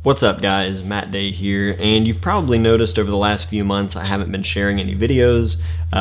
What's up guys, Matt Day here, and you've probably noticed over the last few months I haven't been sharing any videos.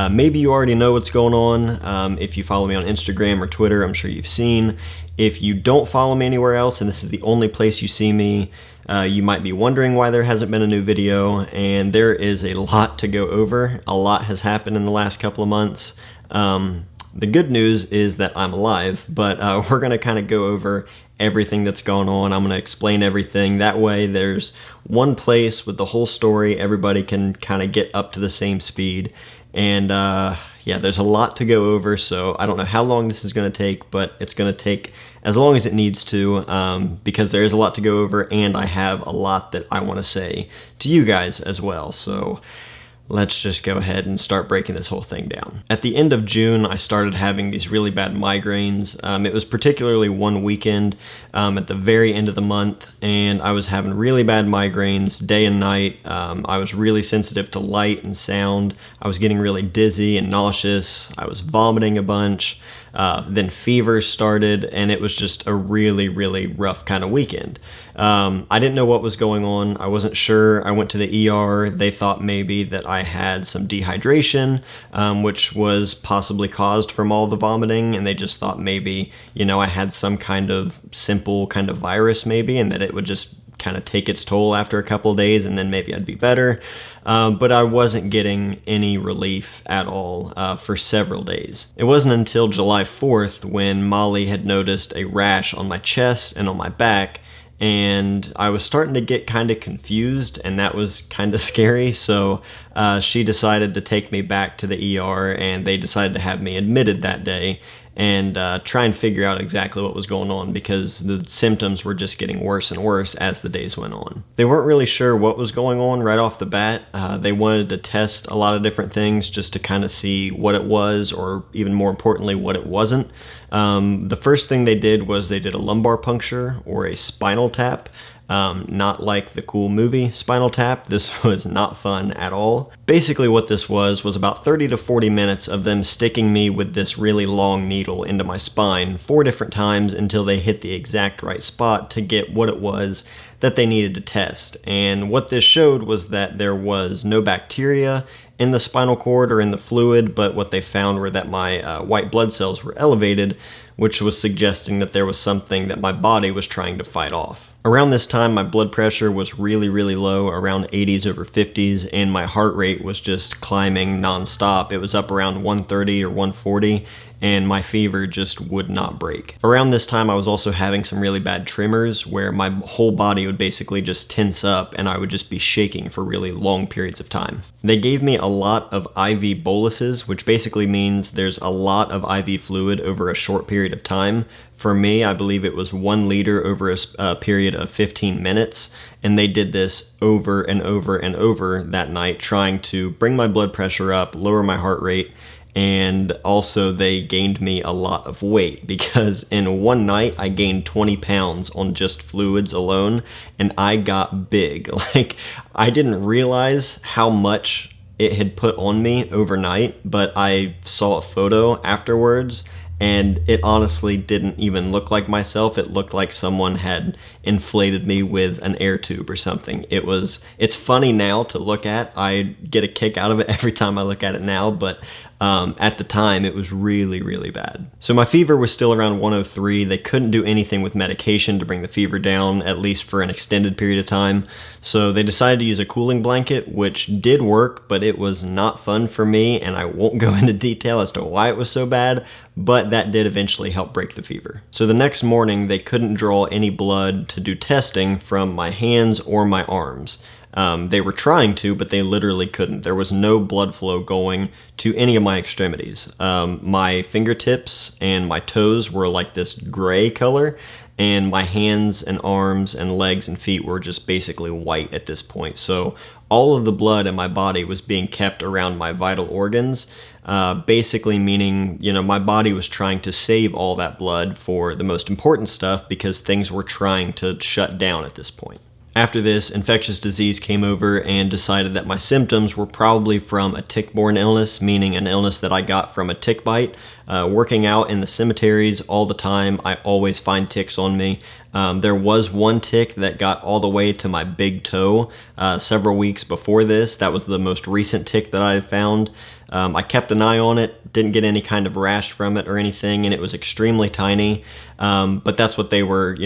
Maybe you already know what's going on. If you follow me on Instagram or Twitter, I'm sure you've seen. If you don't follow me anywhere else and this is the only place you see me, you might be wondering why there hasn't been a new video, and there is a lot to go over. A lot has happened in the last couple of months. The good news is that I'm alive, but we're going to kind of go over everything that's going on. I'm going to explain everything. That way there's one place with the whole story. Everybody can kind of get up to the same speed. And yeah, there's a lot to go over, so I don't know how long this is going to take, but it's going to take as long as it needs to, because there is a lot to go over, and I have a lot that I want to say to you guys as well. So let's just go ahead and start breaking this whole thing down. At the end of June, I started having these really bad migraines. It was particularly one weekend at the very end of the month, and I was having really bad migraines day and night. I was really sensitive to light and sound. I was getting really dizzy and nauseous. I was vomiting a bunch. Then fever started, and it was just a really, really rough kind of weekend. I didn't know what was going on. I wasn't sure. I went to the ER. They thought maybe that I had some dehydration, which was possibly caused from all the vomiting, and they just thought maybe, I had some kind of simple kind of virus maybe, and that it would just kind of take its toll after a couple of days and then maybe I'd be better. But I wasn't getting any relief at all for several days. It wasn't until July 4th when Molly had noticed a rash on my chest and on my back, and I was starting to get kind of confused, and that was kind of scary. So she decided to take me back to the ER, and they decided to have me admitted that day and try and figure out exactly what was going on, because the symptoms were just getting worse and worse as the days went on. They weren't really sure what was going on right off the bat. They wanted to test a lot of different things just to kind of see what it was, or even more importantly, what it wasn't. The first thing they did was they did a lumbar puncture, or a spinal tap. Not like the cool movie Spinal Tap. This was not fun at all. Basically what this was about 30 to 40 minutes of them sticking me with this really long needle into my spine 4 different times until they hit the exact right spot to get what it was that they needed to test. And what this showed was that there was no bacteria in the spinal cord or in the fluid, but what they found were that my white blood cells were elevated, which was suggesting that there was something that my body was trying to fight off. Around this time, my blood pressure was really, really low, around 80s over 50s, and my heart rate was just climbing nonstop. It was up around 130 or 140, and my fever just would not break. Around this time, I was also having some really bad tremors where my whole body would basically just tense up, and I would just be shaking for really long periods of time. They gave me a lot of IV boluses, which basically means there's a lot of IV fluid over a short period of time. For me, I believe it was 1 liter over a period of 15 minutes, and they did this over and over and over that night, trying to bring my blood pressure up, lower my heart rate, and also they gained me a lot of weight, because in one night I gained 20 pounds on just fluids alone, and I got big. Like, I didn't realize how much it had put on me overnight, but I saw a photo afterwards, and it honestly didn't even look like myself. It looked like someone had inflated me with an air tube or something. It's funny now to look at. I get a kick out of it every time I look at it now, but at the time it was really, really bad. So my fever was still around 103. They couldn't do anything with medication to bring the fever down, at least for an extended period of time. So they decided to use a cooling blanket, which did work, but it was not fun for me, and I won't go into detail as to why it was so bad, but that did eventually help break the fever. So the next morning, they couldn't draw any blood to do testing from my hands or my arms. They were trying to, but they literally couldn't. There was no blood flow going to any of my extremities. My fingertips and my toes were like this gray color, and my hands and arms and legs and feet were just basically white at this point. So all of the blood in my body was being kept around my vital organs, basically meaning, my body was trying to save all that blood for the most important stuff, because things were trying to shut down at this point. After this, infectious disease came over and decided that my symptoms were probably from a tick-borne illness, meaning an illness that I got from a tick bite. Working out in the cemeteries all the time, I always find ticks on me. There was one tick that got all the way to my big toe several weeks before this. That was the most recent tick that I had found. I kept an eye on it, didn't get any kind of rash from it or anything, and it was extremely tiny. But that's what they were,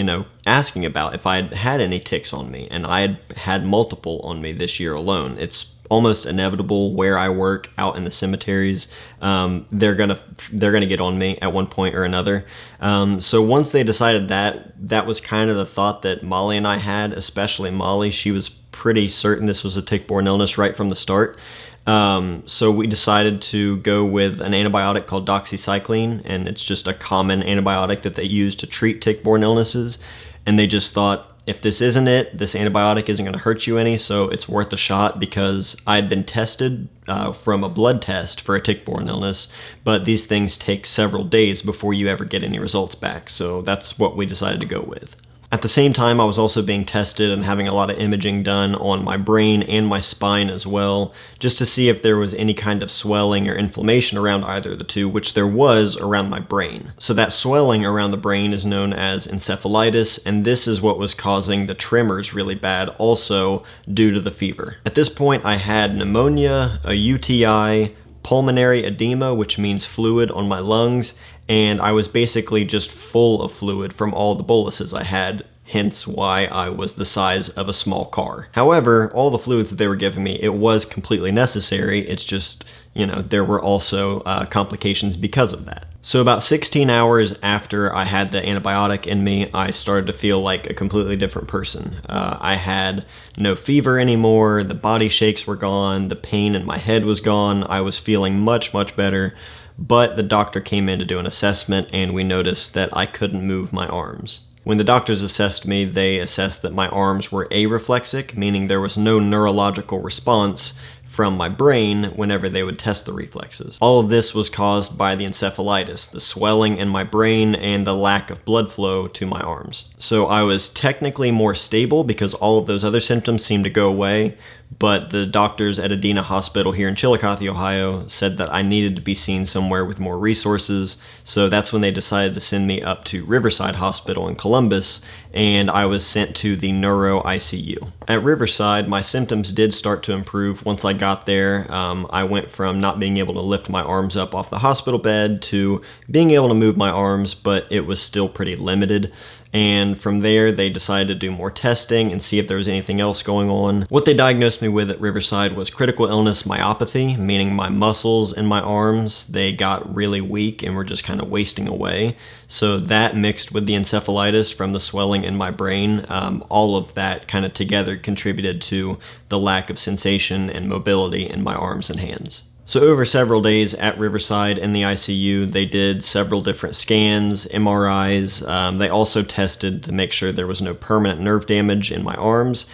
asking about, if I had had any ticks on me, and I had had multiple on me this year alone. It's almost inevitable where I work out in the cemeteries. They're gonna get on me at one point or another. So once they decided that was kind of the thought that Molly and I had, especially Molly. She was pretty certain this was a tick-borne illness right from the start. So we decided to go with an antibiotic called doxycycline, and it's just a common antibiotic that they use to treat tick-borne illnesses. And they just thought, if this isn't it, this antibiotic isn't going to hurt you any, so it's worth a shot, because I had been tested from a blood test for a tick-borne illness, but these things take several days before you ever get any results back, so that's what we decided to go with. At the same time, I was also being tested and having a lot of imaging done on my brain and my spine as well, just to see if there was any kind of swelling or inflammation around either of the two, which there was around my brain. So that swelling around the brain is known as encephalitis, and this is what was causing the tremors really bad, also due to the fever. At this point, I had pneumonia, a UTI, pulmonary edema, which means fluid on my lungs, and I was basically just full of fluid from all the boluses I had, hence why I was the size of a small car. However, all the fluids that they were giving me, it was completely necessary. It's just, there were also complications because of that. So about 16 hours after I had the antibiotic in me, I started to feel like a completely different person. I had no fever anymore, the body shakes were gone, the pain in my head was gone, I was feeling much, much better. But the doctor came in to do an assessment, and we noticed that I couldn't move my arms. When the doctors assessed me, they assessed that my arms were areflexic, meaning there was no neurological response from my brain whenever they would test the reflexes. All of this was caused by the encephalitis, the swelling in my brain, and the lack of blood flow to my arms. So I was technically more stable because all of those other symptoms seemed to go away, but the doctors at Adena Hospital here in Chillicothe, Ohio, said that I needed to be seen somewhere with more resources, so that's when they decided to send me up to Riverside Hospital in Columbus, and I was sent to the neuro ICU. At Riverside, my symptoms did start to improve once I got there. I went from not being able to lift my arms up off the hospital bed to being able to move my arms, but it was still pretty limited. And from there, they decided to do more testing and see if there was anything else going on. What they diagnosed me with at Riverside was critical illness myopathy, meaning my muscles in my arms, they got really weak and were just kind of wasting away. So that mixed with the encephalitis from the swelling in my brain, all of that kind of together contributed to the lack of sensation and mobility in my arms and hands. So over several days at Riverside in the ICU, they did several different scans, MRIs. They also tested to make sure there was no permanent nerve damage in my arms,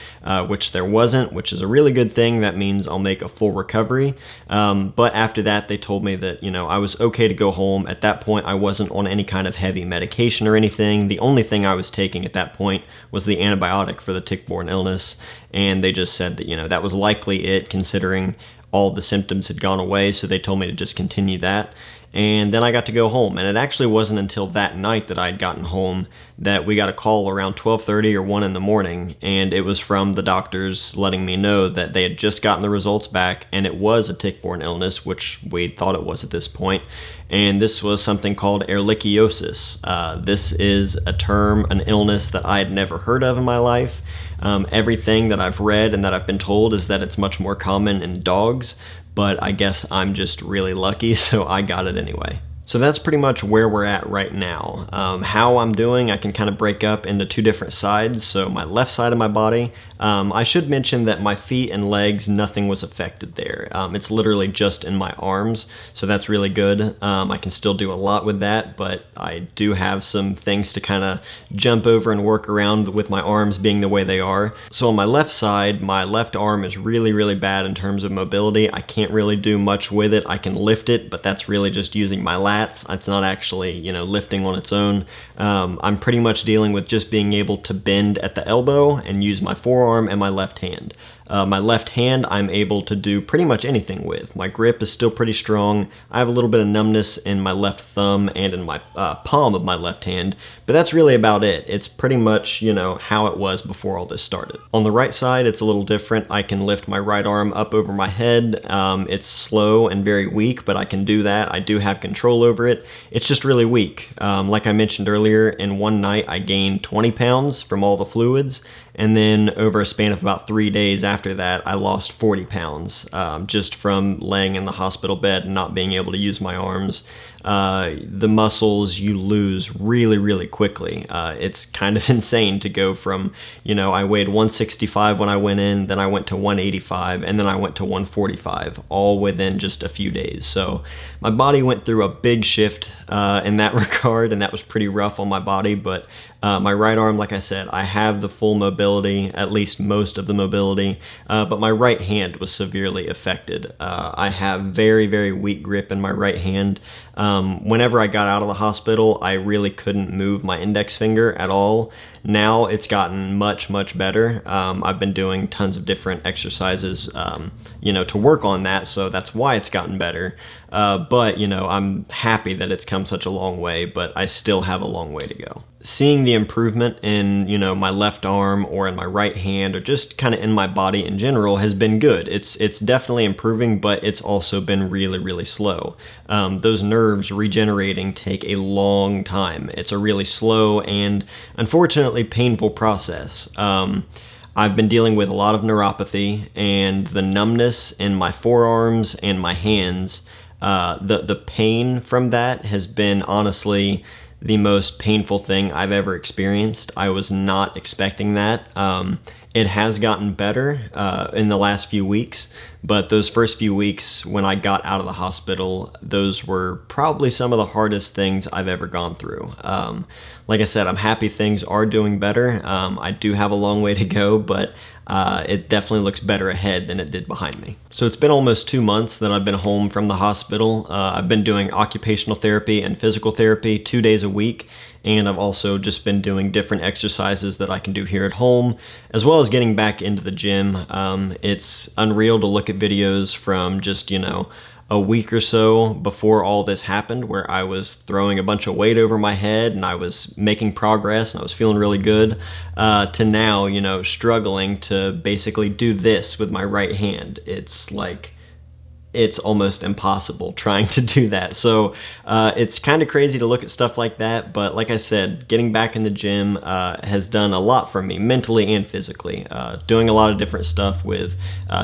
which there wasn't, which is a really good thing. That means I'll make a full recovery. But after that, they told me that, I was okay to go home. At that point, I wasn't on any kind of heavy medication or anything. The only thing I was taking at that point was the antibiotic for the tick-borne illness. And they just said that, that was likely it, considering all the symptoms had gone away, so they told me to just continue that. And then I got to go home, and it actually wasn't until that night that I'd gotten home that we got a call around 12:30 or 1 in the morning, and it was from the doctors letting me know that they had just gotten the results back, and it was a tick-borne illness, which we thought it was at this point, and this was something called ehrlichiosis. This is a term, an illness that I had never heard of in my life. Everything that I've read and that I've been told is that it's much more common in dogs, but I guess I'm just really lucky, so I got it anyway. So that's pretty much where we're at right now. How I'm doing, I can kind of break up into two different sides. So my left side of my body, I should mention that my feet and legs, nothing was affected there. It's literally just in my arms, so that's really good. I can still do a lot with that, but I do have some things to kind of jump over and work around with my arms being the way they are. So on my left side, my left arm is really, really bad in terms of mobility. I can't really do much with it. I can lift it, but that's really just using my lat lats. It's not actually, lifting on its own. I'm pretty much dealing with just being able to bend at the elbow and use my forearm and my left hand. My left hand I'm able to do pretty much anything with. My grip is still pretty strong. I have a little bit of numbness in my left thumb and in my palm of my left hand, but that's really about it. It's pretty much, how it was before all this started. On the right side, it's a little different. I can lift my right arm up over my head. It's slow and very weak, but I can do that. I do have control over it. It's just really weak. Like I mentioned earlier, in one night I gained 20 pounds from all the fluids, and then over a span of about 3 days after that, I lost 40 pounds just from laying in the hospital bed and not being able to use my arms. The muscles you lose really, really quickly. It's kind of insane to go from, I weighed 165 when I went in, then I went to 185, and then I went to 145, all within just a few days. So my body went through a big shift in that regard, and that was pretty rough on my body, but my right arm, like I said, I have the full mobility, at least most of the mobility, but my right hand was severely affected. I have very, very weak grip in my right hand. Whenever I got out of the hospital, I really couldn't move my index finger at all. Now it's gotten much, much better. I've been doing tons of different exercises, to work on that, so that's why it's gotten better. But I'm happy that it's come such a long way, but I still have a long way to go. Seeing the improvement in, my left arm or in my right hand or just kind of in my body in general has been good. It's definitely improving, but it's also been really, really slow. Those nerves regenerating take a long time. It's a really slow and unfortunately painful process. I've been dealing with a lot of neuropathy, and the numbness in my forearms and my hands, the pain from that has been honestly the most painful thing I've ever experienced. I was not expecting that. It has gotten better in the last few weeks, but those first few weeks when I got out of the hospital, those were probably some of the hardest things I've ever gone through. Like I said, I'm happy things are doing better. I do have a long way to go, but it definitely looks better ahead than it did behind me. So it's been almost 2 months that I've been home from the hospital. I've been doing occupational therapy and physical therapy 2 days a week, and I've also just been doing different exercises that I can do here at home, as well as getting back into the gym. It's unreal to look at videos from just, a week or so before all this happened, where I was throwing a bunch of weight over my head and I was making progress and I was feeling really good, to now, struggling to basically do this with my right hand. It's almost impossible trying to do that. So it's kind of crazy to look at stuff like that, but like I said, getting back in the gym has done a lot for me, mentally and physically. Doing a lot of different stuff with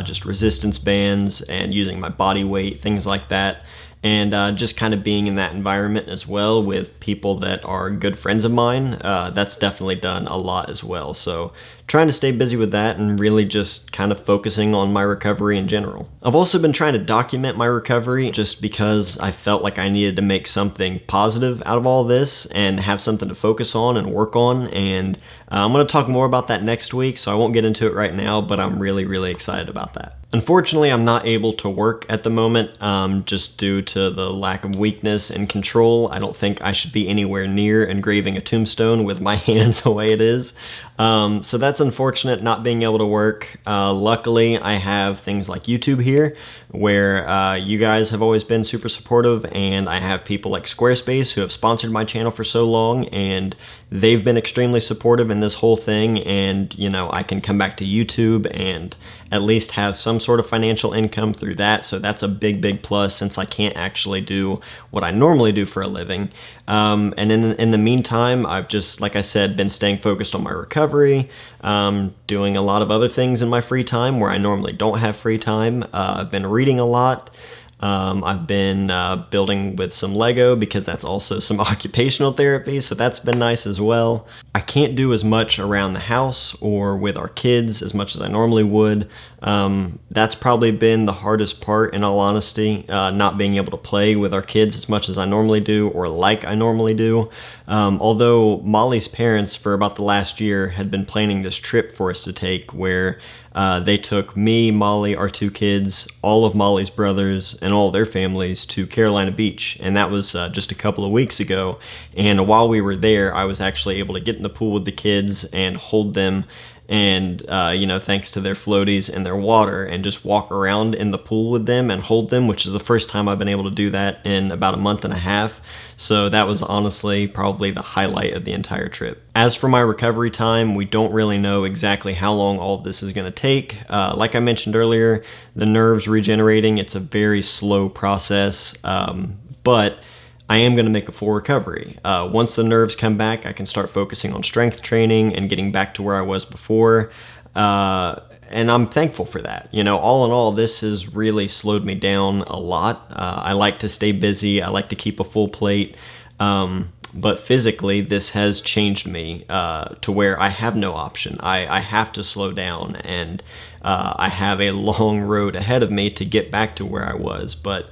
just resistance bands and using my body weight, things like that. And just kind of being in that environment as well with people that are good friends of mine, that's definitely done a lot as well. So trying to stay busy with that and really just kind of focusing on my recovery in general. I've also been trying to document my recovery just because I felt like I needed to make something positive out of all this and have something to focus on and work on. And I'm going to talk more about that next week, so I won't get into it right now, but I'm really, really excited about that. Unfortunately, I'm not able to work at the moment just due to the lack of weakness and control. I don't think I should be anywhere near engraving a tombstone with my hand the way it is. So that's unfortunate, not being able to work. Luckily, I have things like YouTube here, where you guys have always been super supportive, and I have people like Squarespace who have sponsored my channel for so long, and they've been extremely supportive in this whole thing, and I can come back to YouTube and at least have some sort of financial income through that. So that's a big, big plus, since I can't actually do what I normally do for a living. And in the meantime, I've just, like I said, been staying focused on my recovery, doing a lot of other things in my free time where I normally don't have free time. I've been reading a lot. I've been building with some Lego, because that's also some occupational therapy, so that's been nice as well. I can't do as much around the house or with our kids as much as I normally would. That's probably been the hardest part, in all honesty, not being able to play with our kids as much as I normally do, or like I normally do. Although Molly's parents, for about the last year, had been planning this trip for us to take where they took me, Molly, our 2 kids, all of Molly's brothers, and all their families to Carolina Beach. And that was just a couple of weeks ago. And while we were there, I was actually able to get in the pool with the kids and hold them and thanks to their floaties and their water, and just walk around in the pool with them and hold them, which is the first time I've been able to do that in about a month and a half. So that was honestly probably the highlight of the entire trip. As for my recovery time, we don't really know exactly how long all of this is going to take. Like I mentioned earlier, the nerves regenerating, it's a very slow process, but I am going to make a full recovery. Once the nerves come back, I can start focusing on strength training and getting back to where I was before. And I'm thankful for that. All in all, this has really slowed me down a lot. I like to stay busy. I like to keep a full plate. But physically, this has changed me to where I have no option. I have to slow down, and I have a long road ahead of me to get back to where I was. But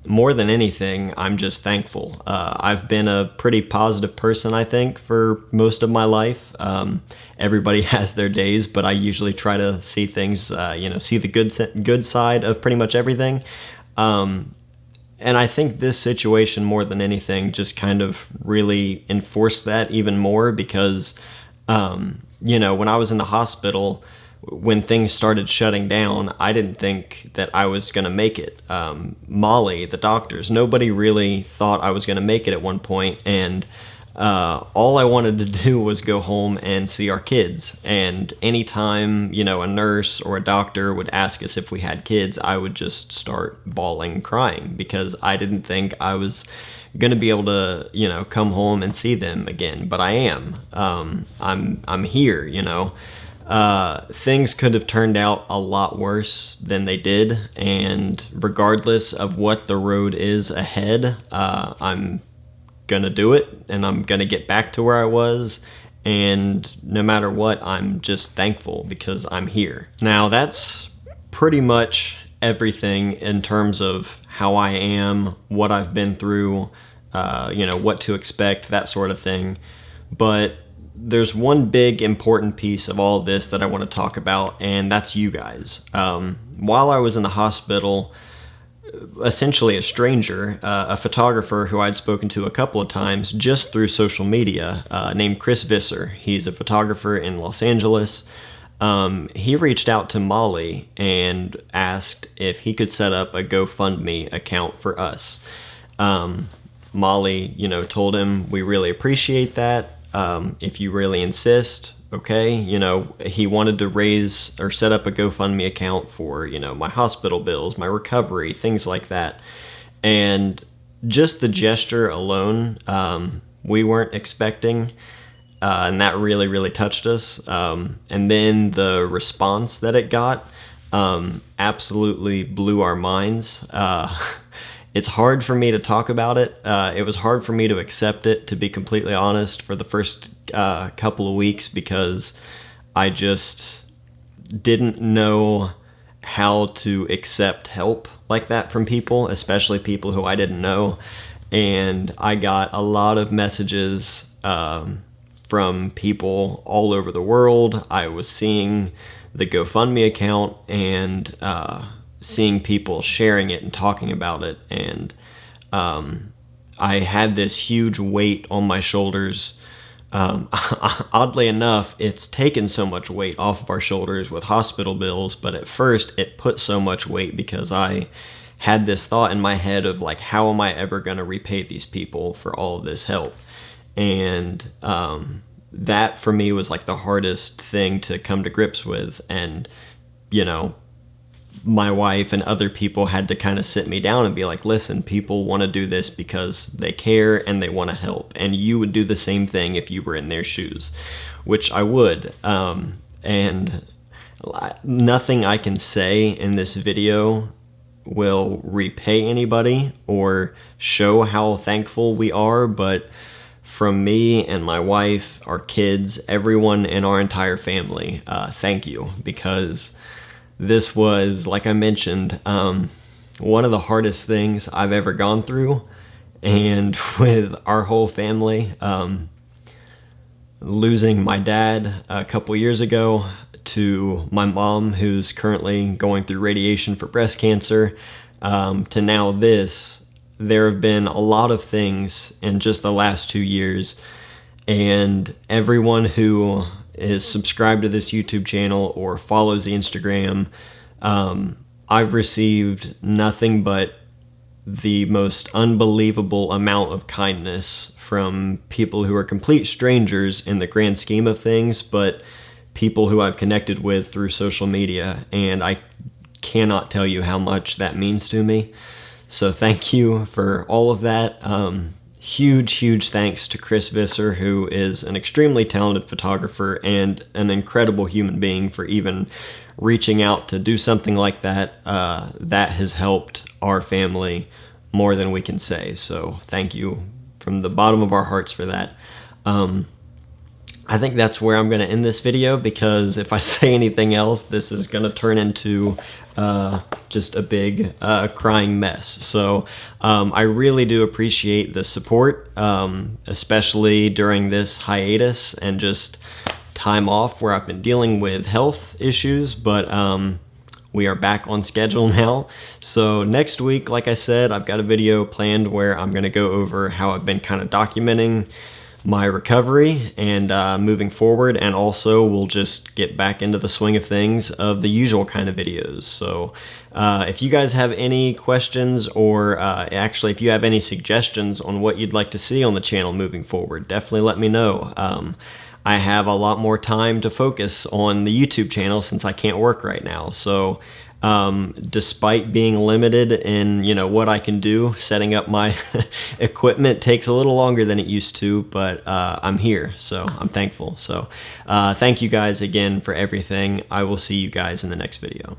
more than anything, I'm just thankful. I've been a pretty positive person, I think, for most of my life. Everybody has their days, but I usually try to see things, see the good side of pretty much everything. And I think this situation, more than anything, just kind of really enforced that even more because, when I was in the hospital, when things started shutting down, I didn't think that I was going to make it. Molly, the doctors, nobody really thought I was going to make it at one point, and all I wanted to do was go home and see our kids. And anytime, a nurse or a doctor would ask us if we had kids, I would just start bawling, crying, because I didn't think I was going to be able to, come home and see them again. But I am. I'm here, Things could have turned out a lot worse than they did, and regardless of what the road is ahead, I'm gonna do it, and I'm gonna get back to where I was, and no matter what, I'm just thankful because I'm here. Now, that's pretty much everything in terms of how I am, what I've been through, what to expect, that sort of thing. But there's one big important piece of all of this that I want to talk about, and that's you guys. While I was in the hospital, essentially a stranger, a photographer who I'd spoken to a couple of times just through social media, named Chris Visser. He's a photographer in Los Angeles. He reached out to Molly and asked if he could set up a GoFundMe account for us. Molly, told him, we really appreciate that. If you really insist, okay. He wanted to raise or set up a GoFundMe account for, my hospital bills, my recovery, things like that. And just the gesture alone, we weren't expecting, and that really, really touched us. And then the response that it got, absolutely blew our minds. It's hard for me to talk about it. It was hard for me to accept it, to be completely honest, for the first couple of weeks, because I just didn't know how to accept help like that from people, especially people who I didn't know. And I got a lot of messages from people all over the world. I was seeing the GoFundMe account and seeing people sharing it and talking about it, and I had this huge weight on my shoulders. Oddly enough, it's taken so much weight off of our shoulders with hospital bills, but at first it put so much weight because I had this thought in my head of like, how am I ever going to repay these people for all of this help? And that for me was like the hardest thing to come to grips with. And my wife and other people had to kind of sit me down and be like, listen, people want to do this because they care and they want to help, and you would do the same thing if you were in their shoes, which I would. And nothing I can say in this video will repay anybody or show how thankful we are, but from me and my wife, our kids, everyone in our entire family, thank you, because this was, like I mentioned, one of the hardest things I've ever gone through, and with our whole family, losing my dad a couple years ago, to my mom who's currently going through radiation for breast cancer, to now this, there have been a lot of things in just the last 2 years, and everyone who is subscribed to this YouTube channel or follows the Instagram, I've received nothing but the most unbelievable amount of kindness from people who are complete strangers in the grand scheme of things, but people who I've connected with through social media, and I cannot tell you how much that means to me. So thank you for all of that. Huge thanks to Chris Visser, who is an extremely talented photographer and an incredible human being, for even reaching out to do something like that. That has helped our family more than we can say. So thank you from the bottom of our hearts for that. I think that's where I'm going to end this video, because if I say anything else, this is going to turn into just a big crying mess. So I really do appreciate the support, especially during this hiatus and just time off where I've been dealing with health issues, but we are back on schedule now. So next week, like I said, I've got a video planned where I'm going to go over how I've been kind of documenting my recovery and moving forward, and also we'll just get back into the swing of things of the usual kind of videos. So if you guys have any questions, or actually if you have any suggestions on what you'd like to see on the channel moving forward, definitely let me know. I have a lot more time to focus on the YouTube channel since I can't work right now. So despite being limited in, what I can do, setting up my equipment takes a little longer than it used to, but I'm here, so I'm thankful. So thank you guys again for everything. I will see you guys in the next video.